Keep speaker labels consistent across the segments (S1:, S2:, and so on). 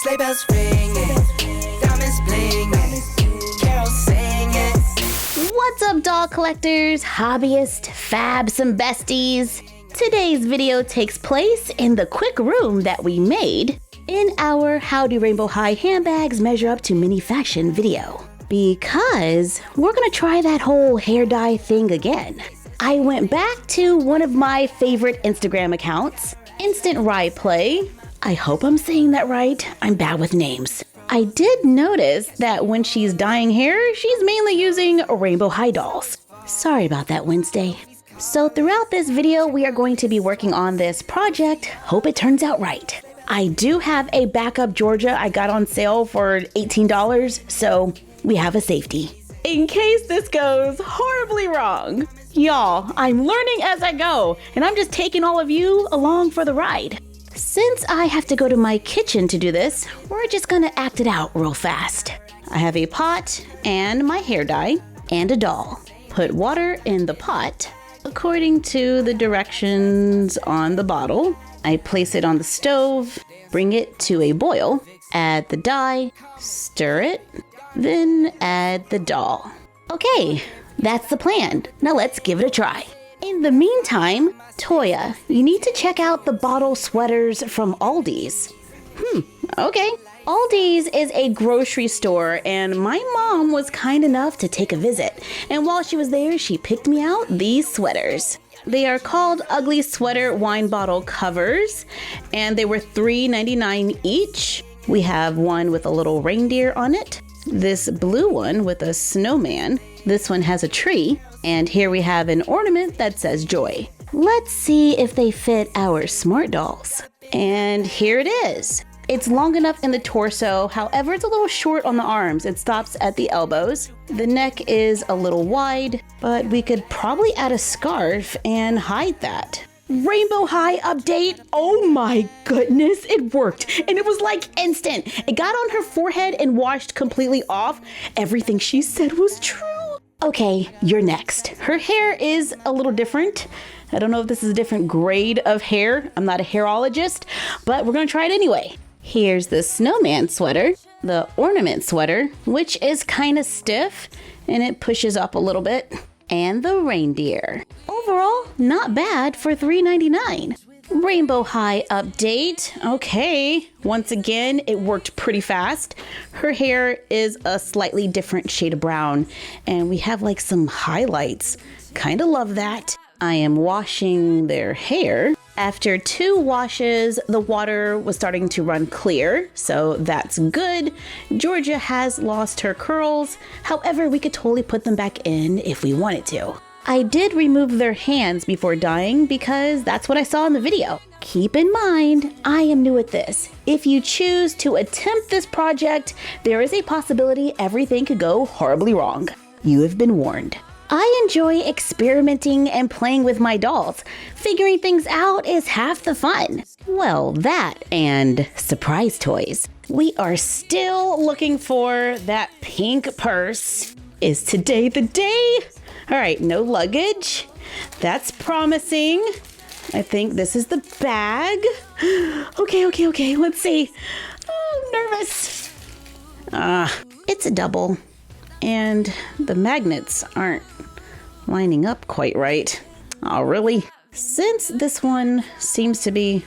S1: Sleigh bells ringing, diamonds blinging, carols singing.
S2: What's up, doll collectors, hobbyists, fabs, and besties? Today's video takes place in the quick room that we made in our How Do Rainbow High Handbags Measure Up to Mini Fashion video. Because we're gonna try that whole hair dye thing again. I went back to one of my favorite Instagram accounts, Instant Rye Play. I hope I'm saying that right. I'm bad with names. I did notice that when she's dyeing hair, she's mainly using Rainbow High dolls. Sorry about that, Wednesday. So throughout this video, we are going to be working on this project. Hope it turns out right. I do have a backup Georgia I got on sale for $18, so we have a safety. In case this goes horribly wrong. Y'all, I'm learning as I go, and I'm just taking all of you along for the ride. Since I have to go to my kitchen to do this, we're just gonna act it out real fast. I have a pot and my hair dye and a doll. Put water in the pot according to the directions on the bottle. I place it on the stove, bring it to a boil, add the dye, stir it, then add the doll. Okay, that's the plan. Now let's give it a try. In the meantime, Toya, you need to check out the bottle sweaters from Aldi's. Okay. Aldi's is a grocery store, and my mom was kind enough to take a visit. And while she was there, she picked me out these sweaters. They are called Ugly Sweater Wine Bottle Covers, and they were $3.99 each. We have one with a little reindeer on it, this blue one with a snowman, this one has a tree, and here we have an ornament that says joy. Let's see if they fit our smart dolls. And here it is. It's long enough in the torso, however it's a little short on the arms. It stops at the elbows. The neck is a little wide, but we could probably add a scarf and hide that. Rainbow High update. Oh my goodness, it worked. And it was like instant. It got on her forehead and washed completely off. Everything she said was true. Okay, you're next. Her hair is a little different. I don't know if this is a different grade of hair. I'm not a hairologist, but we're gonna try it anyway. Here's the snowman sweater, the ornament sweater, which is kind of stiff and it pushes up a little bit, and the reindeer. Overall, not bad for $3.99. Rainbow High update. Okay, once again, it worked pretty fast. Her hair is a slightly different shade of brown, and we have like some highlights. Kind of love that. I am washing their hair. After 2 washes, the water was starting to run clear, so that's good. Georgia has lost her curls. However, we could totally put them back in if we wanted to. I did remove their hands before dyeing because that's what I saw in the video. Keep in mind, I am new at this. If you choose to attempt this project, there is a possibility everything could go horribly wrong. You have been warned. I enjoy experimenting and playing with my dolls. Figuring things out is half the fun. Well, that and surprise toys. We are still looking for that pink purse. Is today the day? All right, no luggage. That's promising. I think this is the bag. Okay, let's see. Oh, nervous. It's a double. And the magnets aren't lining up quite right. Oh, really? Since this one seems to be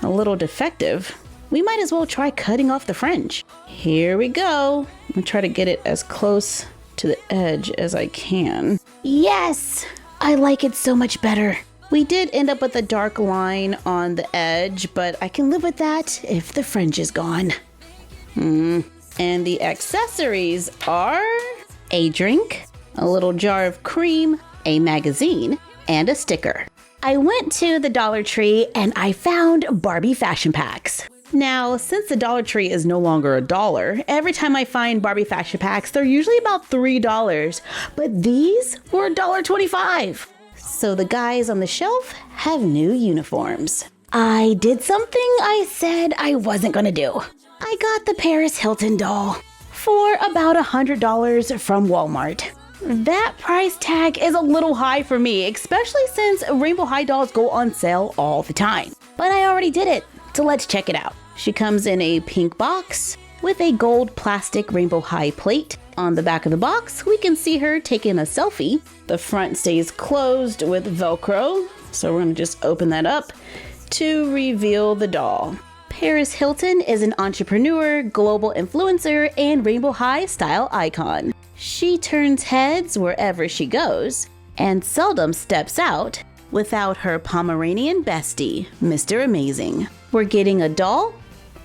S2: a little defective, we might as well try cutting off the fringe. Here we go. I'm gonna try to get it as close to the edge as I can. Yes! I like it so much better. We did end up with a dark line on the edge, but I can live with that if the fringe is gone. And the accessories are a drink, a little jar of cream, a magazine, and a sticker. I went to the Dollar Tree and I found Barbie fashion packs. Now, since the Dollar Tree is no longer $1, every time I find Barbie fashion packs, they're usually about $3, but these were $1.25. So the guys on the shelf have new uniforms. I did something I said I wasn't gonna do. I got the Paris Hilton doll for about $100 from Walmart. That price tag is a little high for me, especially since Rainbow High dolls go on sale all the time. But I already did it, so let's check it out. She comes in a pink box with a gold plastic rainbow high plate. On the back of the box, we can see her taking a selfie. The front stays closed with Velcro, so we're gonna just open that up to reveal the doll. Paris Hilton is an entrepreneur, global influencer, and rainbow high style icon. She turns heads wherever she goes and seldom steps out without her Pomeranian bestie, Mr. Amazing. We're getting a doll,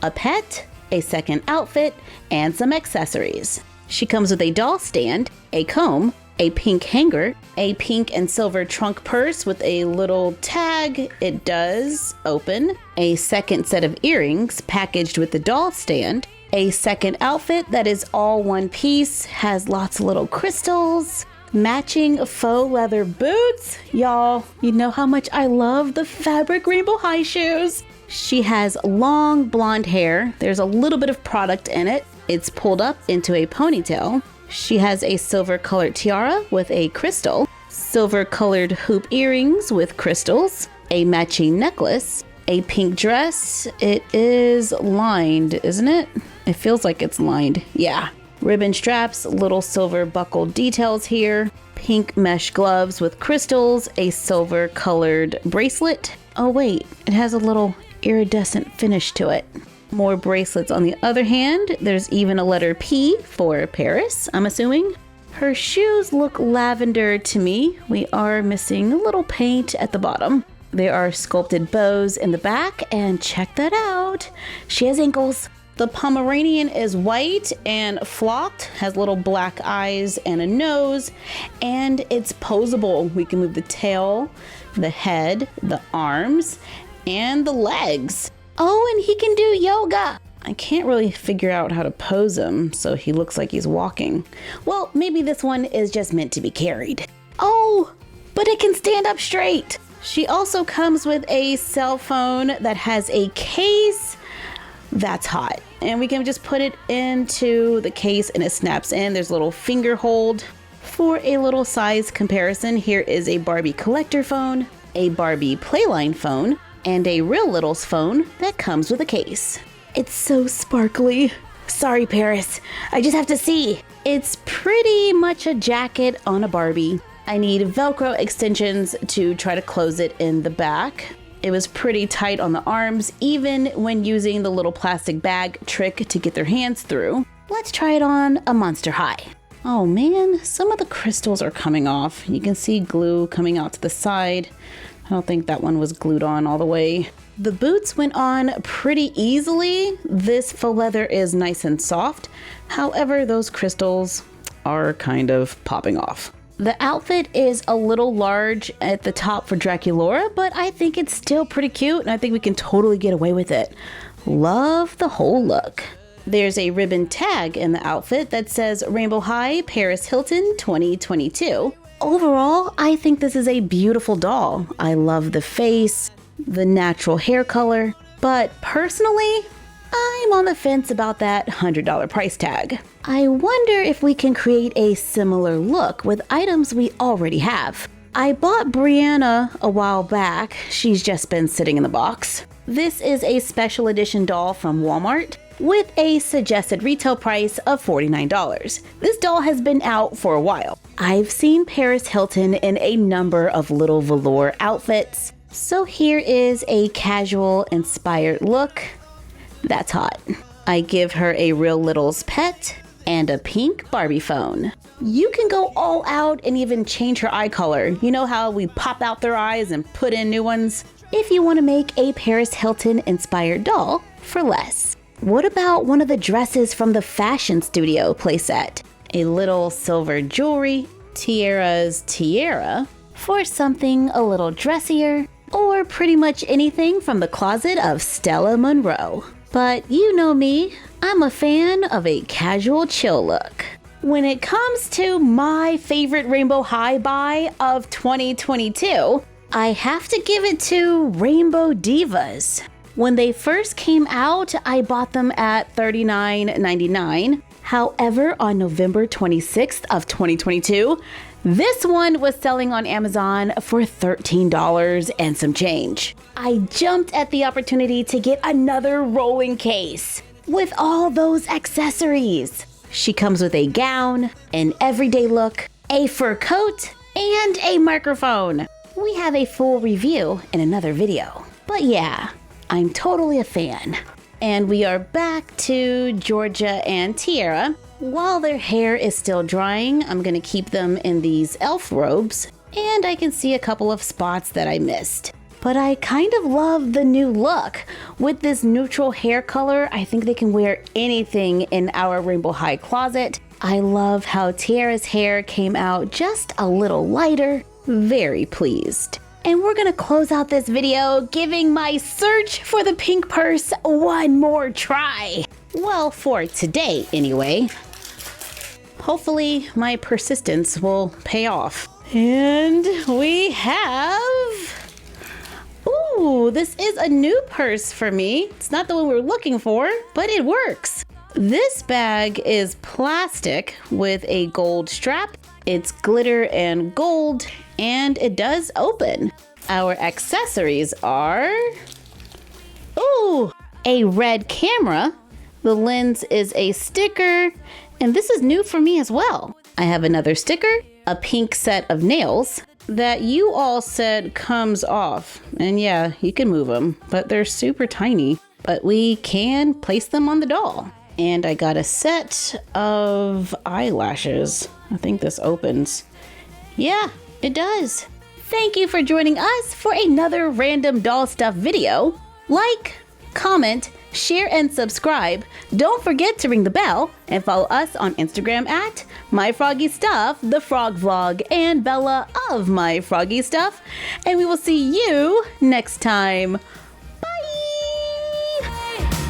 S2: a pet, a second outfit, and some accessories. She comes with a doll stand, a comb, a pink hanger, a pink and silver trunk purse with a little tag. It does open. A second set of earrings packaged with the doll stand. A second outfit that is all one piece, has lots of little crystals. Matching faux leather boots. Y'all, you know how much I love the fabric rainbow high shoes. She has long blonde hair. There's a little bit of product in it. It's pulled up into a ponytail. She has a silver colored tiara with a crystal, silver colored hoop earrings with crystals, a matching necklace, a pink dress. It is lined, isn't it? It feels like it's lined. Yeah. Ribbon straps, little silver buckled details here, pink mesh gloves with crystals, a silver colored bracelet. Oh wait, it has a little iridescent finish to it. More bracelets on the other hand. There's even a letter P for Paris, I'm assuming. Her shoes look lavender to me. We are missing a little paint at the bottom. There are sculpted bows in the back, and check that out. She has ankles. The Pomeranian is white and flocked, has little black eyes and a nose, and it's posable. We can move the tail, the head, the arms, and the legs. Oh, and he can do yoga. I can't really figure out how to pose him so he looks like he's walking. Well, maybe this one is just meant to be carried. Oh, but it can stand up straight. She also comes with a cell phone that has a case. That's hot. And we can just put it into the case and it snaps in. There's a little finger hold. For a little size comparison, here is a Barbie collector phone, a Barbie Playline phone, and a Real Littles phone that comes with a case. It's so sparkly. Sorry, Paris. I just have to see. It's pretty much a jacket on a Barbie. I need Velcro extensions to try to close it in the back. It was pretty tight on the arms, even when using the little plastic bag trick to get their hands through. Let's try it on a Monster High. Oh man, some of the crystals are coming off. You can see glue coming out to the side. I don't think that one was glued on all the way. The boots went on pretty easily. This faux leather is nice and soft. However, those crystals are kind of popping off. The outfit is a little large at the top for Draculaura, but I think it's still pretty cute and I think we can totally get away with it. Love the whole look. There's a ribbon tag in the outfit that says Rainbow High Paris Hilton 2022. Overall, I think this is a beautiful doll. I love the face, the natural hair color, but personally, I'm on the fence about that $100 price tag. I wonder if we can create a similar look with items we already have. I bought Brianna a while back. She's just been sitting in the box. This is a special edition doll from Walmart with a suggested retail price of $49. This doll has been out for a while. I've seen Paris Hilton in a number of little velour outfits, so here is a casual inspired look. That's hot. I give her a Real Littles pet and a pink Barbie phone. You can go all out and even change her eye color. You know how we pop out their eyes and put in new ones? If you want to make a Paris Hilton inspired doll for less. What about one of the dresses from the Fashion Studio playset? A little silver jewelry, tiara's tiara, for something a little dressier, or pretty much anything from the closet of Stella Monroe. But you know me, I'm a fan of a casual chill look. When it comes to my favorite Rainbow High buy of 2022, I have to give it to Rainbow Divas. When they first came out, I bought them at $39.99. However, on November 26th of 2022, This one was selling on Amazon for $13 and some change. I jumped at the opportunity to get another rolling case with all those accessories. She comes with a gown, an everyday look, a fur coat, and a microphone. We have a full review in another video. But yeah, I'm totally a fan. And we are back to Georgia and Tiara. While their hair is still drying, I'm gonna keep them in these elf robes, and I can see a couple of spots that I missed. But I kind of love the new look. With this neutral hair color, I think they can wear anything in our Rainbow High closet. I love how Tiara's hair came out just a little lighter. Very pleased. And we're gonna close out this video giving my search for the pink purse one more try. Well, for today anyway. Hopefully my persistence will pay off. And we have... Ooh, this is a new purse for me. It's not the one we're looking for, but it works. This bag is plastic with a gold strap. It's glitter and gold, and it does open. Our accessories are... Ooh, a red camera. The lens is a sticker, and this is new for me as well. I have another sticker, a pink set of nails that you all said comes off. And yeah, you can move them, but they're super tiny. But we can place them on the doll. And I got a set of eyelashes. I think this opens. Yeah, it does. Thank you for joining us for another random doll stuff video. Like, comment, share, and subscribe. Don't forget to ring the bell and follow us on Instagram at MyFroggyStuff, the Frog Vlog, and Bella of MyFroggyStuff. And we will see you next time.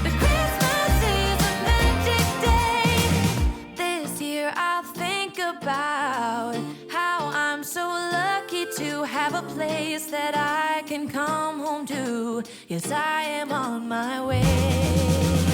S1: The Christmas is a magic day. This year I'll think about how I'm so lucky to have a place that I can come home to. Yes, I am on my way.